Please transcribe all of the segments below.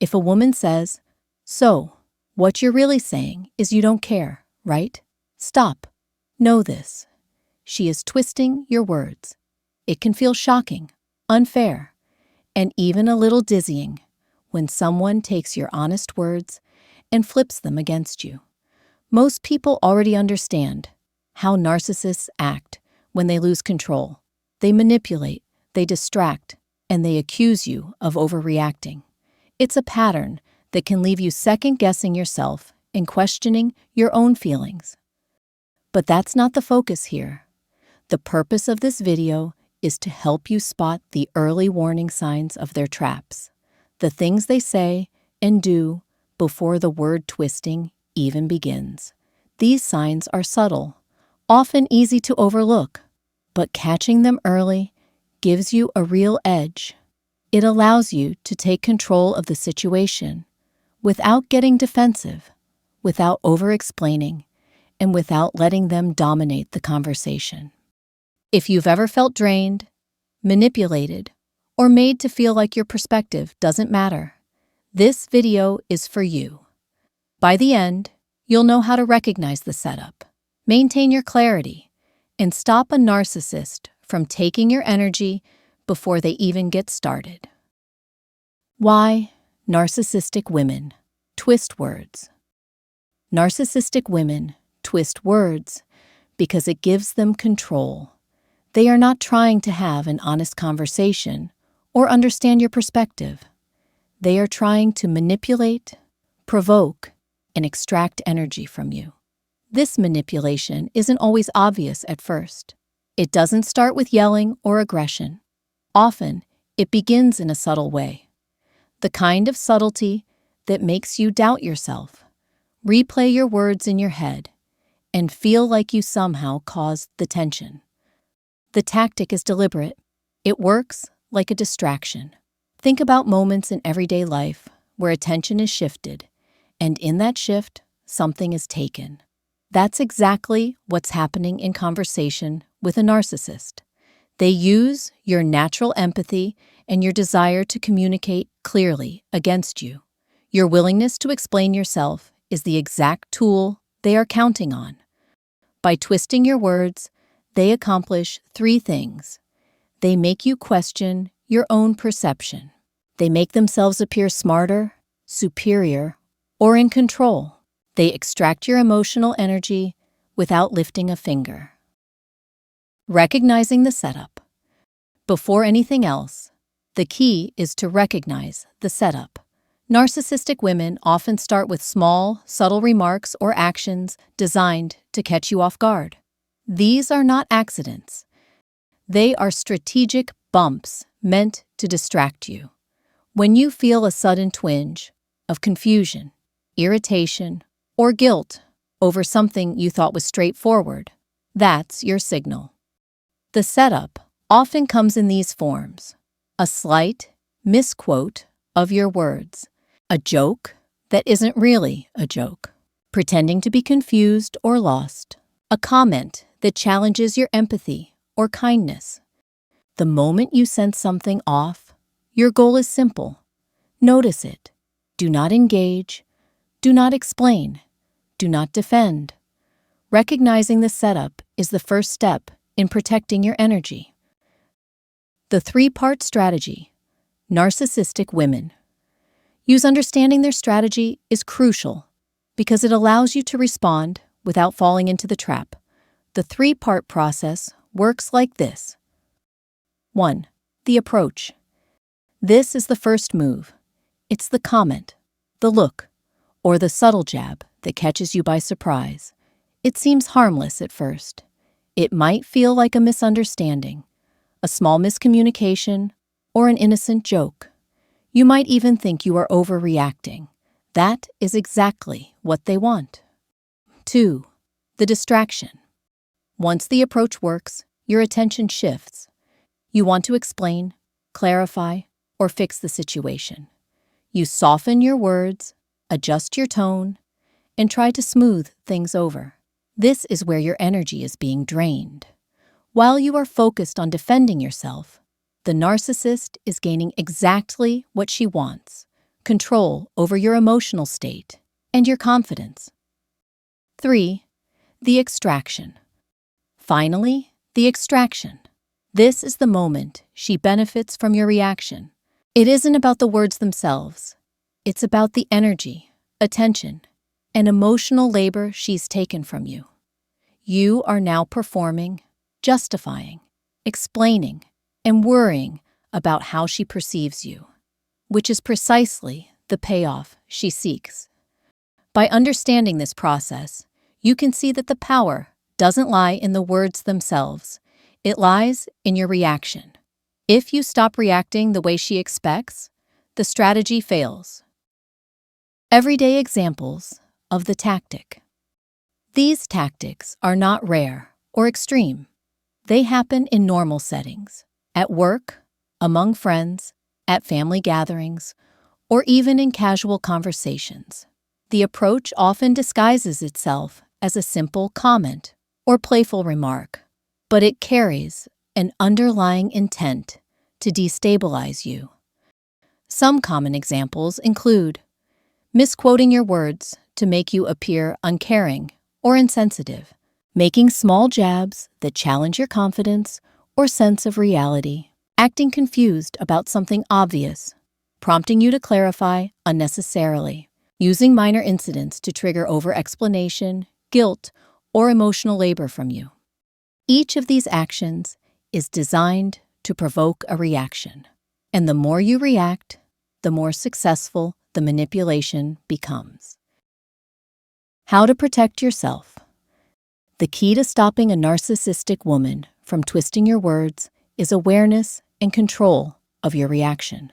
If a woman says, "So, what you're really saying is you don't care, right? Stop. Know this." She is twisting your words. It can feel shocking, unfair, and even a little dizzying when someone takes your honest words and flips them against you. Most people already understand how narcissists act when they lose control. They manipulate, they distract, and they accuse you of overreacting. It's a pattern that can leave you second-guessing yourself and questioning your own feelings. But that's not the focus here. The purpose of this video is to help you spot the early warning signs of their traps, the things they say and do before the word twisting even begins. These signs are subtle, often easy to overlook, but catching them early gives you a real edge. It allows you to take control of the situation without getting defensive, without over-explaining, and without letting them dominate the conversation. If you've ever felt drained, manipulated, or made to feel like your perspective doesn't matter, this video is for you. By the end, you'll know how to recognize the setup, maintain your clarity, and stop a narcissist from taking your energy before they even get started. Why narcissistic women twist words? Narcissistic women twist words because it gives them control. They are not trying to have an honest conversation or understand your perspective. They are trying to manipulate, provoke, and extract energy from you. This manipulation isn't always obvious at first. It doesn't start with yelling or aggression. Often, it begins in a subtle way. The kind of subtlety that makes you doubt yourself, replay your words in your head, and feel like you somehow caused the tension. The tactic is deliberate. It works like a distraction. Think about moments in everyday life where attention is shifted, and in that shift, something is taken. That's exactly what's happening in conversation with a narcissist. They use your natural empathy and your desire to communicate clearly against you. Your willingness to explain yourself is the exact tool they are counting on. By twisting your words, they accomplish three things. They make you question your own perception. They make themselves appear smarter, superior, or in control. They extract your emotional energy without lifting a finger. Recognizing the setup. Before anything else, the key is to recognize the setup. Narcissistic women often start with small, subtle remarks or actions designed to catch you off guard. These are not accidents. They are strategic bumps meant to distract you. When you feel a sudden twinge of confusion, irritation, or guilt over something you thought was straightforward, that's your signal. The setup often comes in these forms: a slight misquote of your words, a joke that isn't really a joke, pretending to be confused or lost, a comment that challenges your empathy or kindness. The moment you sense something off, your goal is simple. Notice it. Do not engage. Do not explain. Do not defend. Recognizing the setup is the first step in protecting your energy. The three-part strategy. Narcissistic women. Use understanding their strategy is crucial because it allows you to respond without falling into the trap. The three-part process works like this. 1. The approach. This is the first move. It's the comment, the look, or the subtle jab that catches you by surprise. It seems harmless at first. It might feel like a misunderstanding, a small miscommunication, or an innocent joke. You might even think you are overreacting. That is exactly what they want. 2. The distraction. Once the approach works, your attention shifts. You want to explain, clarify, or fix the situation. You soften your words, adjust your tone, and try to smooth things over. This is where your energy is being drained. While you are focused on defending yourself, the narcissist is gaining exactly what she wants: control over your emotional state and your confidence. 3. The extraction. Finally, the extraction. This is the moment she benefits from your reaction. It isn't about the words themselves. It's about the energy, attention, and emotional labor she's taken from you. You are now performing, justifying, explaining, and worrying about how she perceives you, which is precisely the payoff she seeks. By understanding this process, you can see that the power doesn't lie in the words themselves. It lies in your reaction. If you stop reacting the way she expects, the strategy fails. Everyday examples of the tactic. These tactics are not rare or extreme. They happen in normal settings, at work, among friends, at family gatherings, or even in casual conversations. The approach often disguises itself as a simple comment or playful remark, but it carries an underlying intent to destabilize you. Some common examples include misquoting your words to make you appear uncaring or insensitive, making small jabs that challenge your confidence or sense of reality, acting confused about something obvious, prompting you to clarify unnecessarily, using minor incidents to trigger over-explanation, guilt, or emotional labor from you. Each of these actions is designed to provoke a reaction, and the more you react, the more successful the manipulation becomes. How to protect yourself. The key to stopping a narcissistic woman from twisting your words is awareness and control of your reaction.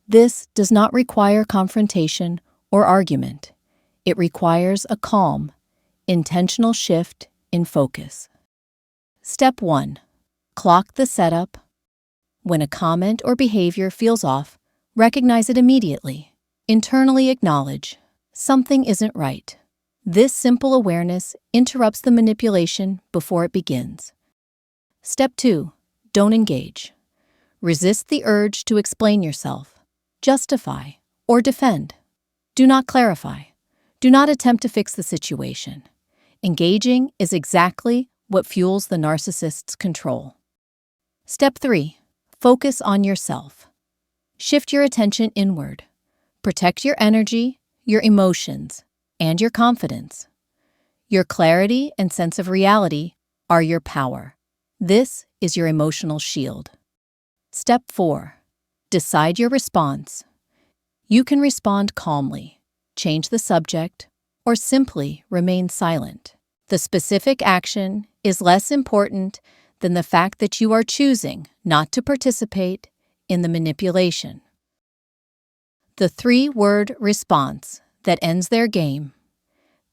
This does not require confrontation or argument. It requires a calm, intentional shift in focus. Step 1. Clock the setup. When a comment or behavior feels off, recognize it immediately. Internally acknowledge something isn't right. This simple awareness interrupts the manipulation before it begins. Step 2. Don't engage. Resist the urge to explain yourself, justify, or defend. Do not clarify. Do not attempt to fix the situation. Engaging is exactly what fuels the narcissist's control. Step 3. Focus on yourself. Shift your attention inward. Protect your energy, your emotions, and your confidence. Your clarity and sense of reality are your power. This is your emotional shield. Step 4. Decide your response. You can respond calmly, change the subject, or simply remain silent. The specific action is less important than the fact that you are choosing not to participate in the manipulation. The 3-word response that ends their game.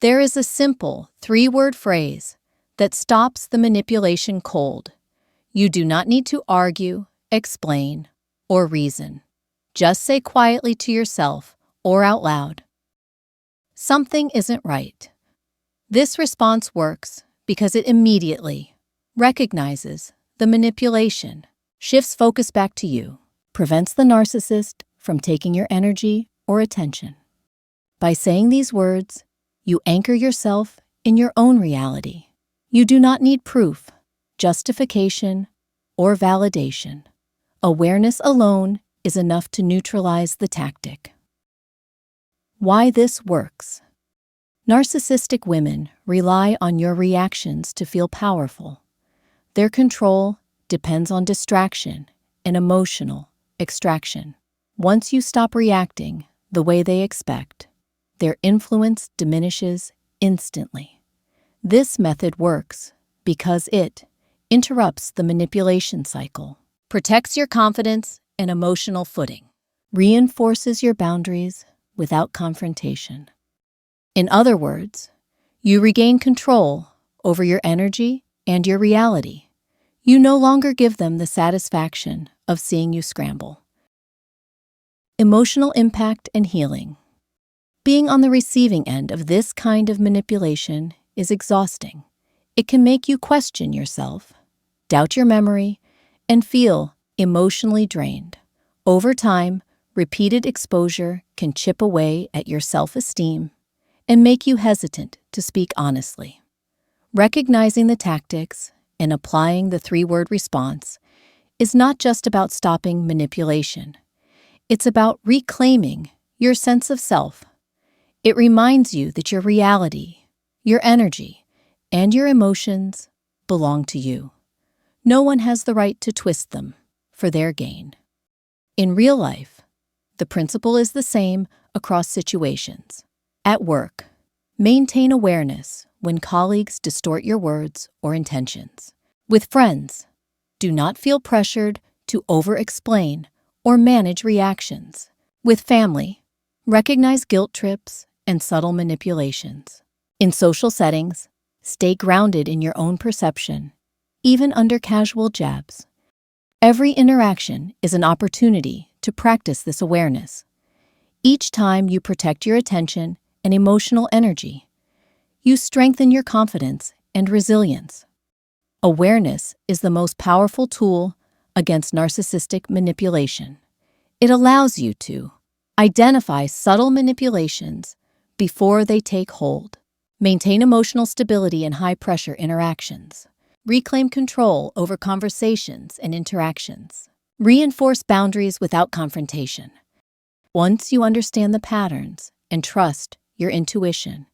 There is a simple 3-word phrase that stops the manipulation cold. You do not need to argue, explain, or reason. Just say quietly to yourself or out loud, "Something isn't right." This response works because it immediately recognizes the manipulation, shifts focus back to you, prevents the narcissist from taking your energy or attention. By saying these words, you anchor yourself in your own reality. You do not need proof, justification, or validation. Awareness alone is enough to neutralize the tactic. Why this works. Narcissistic women rely on your reactions to feel powerful. Their control depends on distraction and emotional extraction. Once you stop reacting the way they expect, their influence diminishes instantly. This method works because it interrupts the manipulation cycle, protects your confidence and emotional footing, reinforces your boundaries without confrontation. In other words, you regain control over your energy and your reality. You no longer give them the satisfaction of seeing you scramble. Emotional impact and healing. Being on the receiving end of this kind of manipulation is exhausting. It can make you question yourself, doubt your memory, and feel emotionally drained. Over time, Repeated exposure can chip away at your self-esteem and make you hesitant to speak honestly. Recognizing the tactics and applying the three-word response is not just about stopping manipulation. It's about reclaiming your sense of self. It reminds you that your reality, your energy, and your emotions belong to you. No one has the right to twist them for their gain. In real life, the principle is the same across situations. At work, maintain awareness when colleagues distort your words or intentions. With friends, do not feel pressured to over-explain or manage reactions. With family, recognize guilt trips and subtle manipulations. In social settings, stay grounded in your own perception, even under casual jabs. Every interaction is an opportunity to practice this awareness. Each time you protect your attention and emotional energy, you strengthen your confidence and resilience. Awareness is the most powerful tool against narcissistic manipulation. It allows you to identify subtle manipulations before they take hold, maintain emotional stability in high-pressure interactions, reclaim control over conversations and interactions, reinforce boundaries without confrontation. Once you understand the patterns and trust your intuition,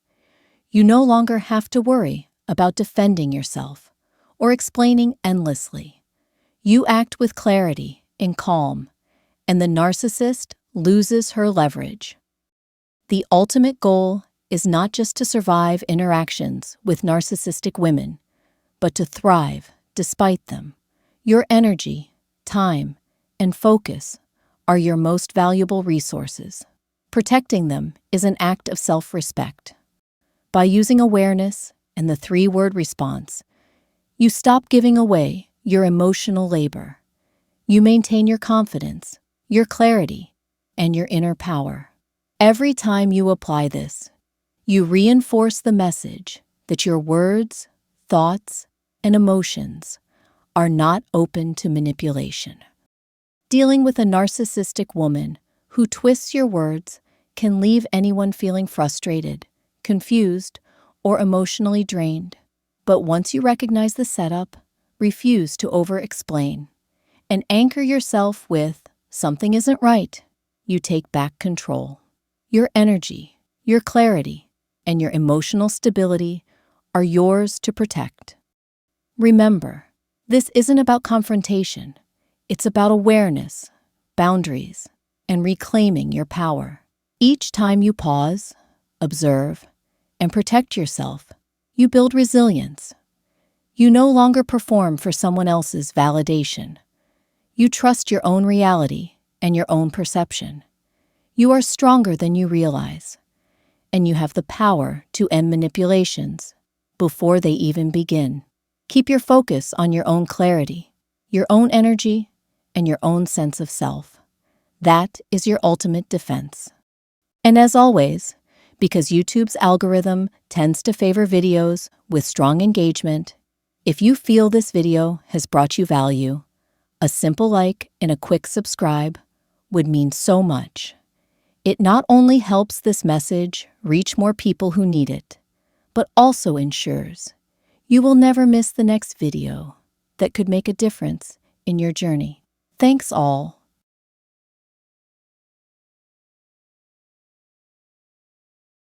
you no longer have to worry about defending yourself or explaining endlessly. You act with clarity and calm, and the narcissist loses her leverage. The ultimate goal is not just to survive interactions with narcissistic women, but to thrive despite them. Your energy, time, and focus are your most valuable resources. Protecting them is an act of self-respect. By using awareness and the three-word response, you stop giving away your emotional labor. You maintain your confidence, your clarity, and your inner power. Every time you apply this, you reinforce the message that your words, thoughts, and emotions are not open to manipulation. Dealing with a narcissistic woman who twists your words can leave anyone feeling frustrated, confused, or emotionally drained. But once you recognize the setup, refuse to over-explain, and anchor yourself with "something isn't right," you take back control. Your energy, your clarity, and your emotional stability are yours to protect. Remember, this isn't about confrontation. It's about awareness, boundaries, and reclaiming your power. Each time you pause, observe, and protect yourself, you build resilience. You no longer perform for someone else's validation. You trust your own reality and your own perception. You are stronger than you realize, and you have the power to end manipulations before they even begin. Keep your focus on your own clarity, your own energy, and your own sense of self. That is your ultimate defense. And as always, because YouTube's algorithm tends to favor videos with strong engagement, if you feel this video has brought you value, a simple like and a quick subscribe would mean so much. It not only helps this message reach more people who need it, but also ensures you will never miss the next video that could make a difference in your journey. Thanks all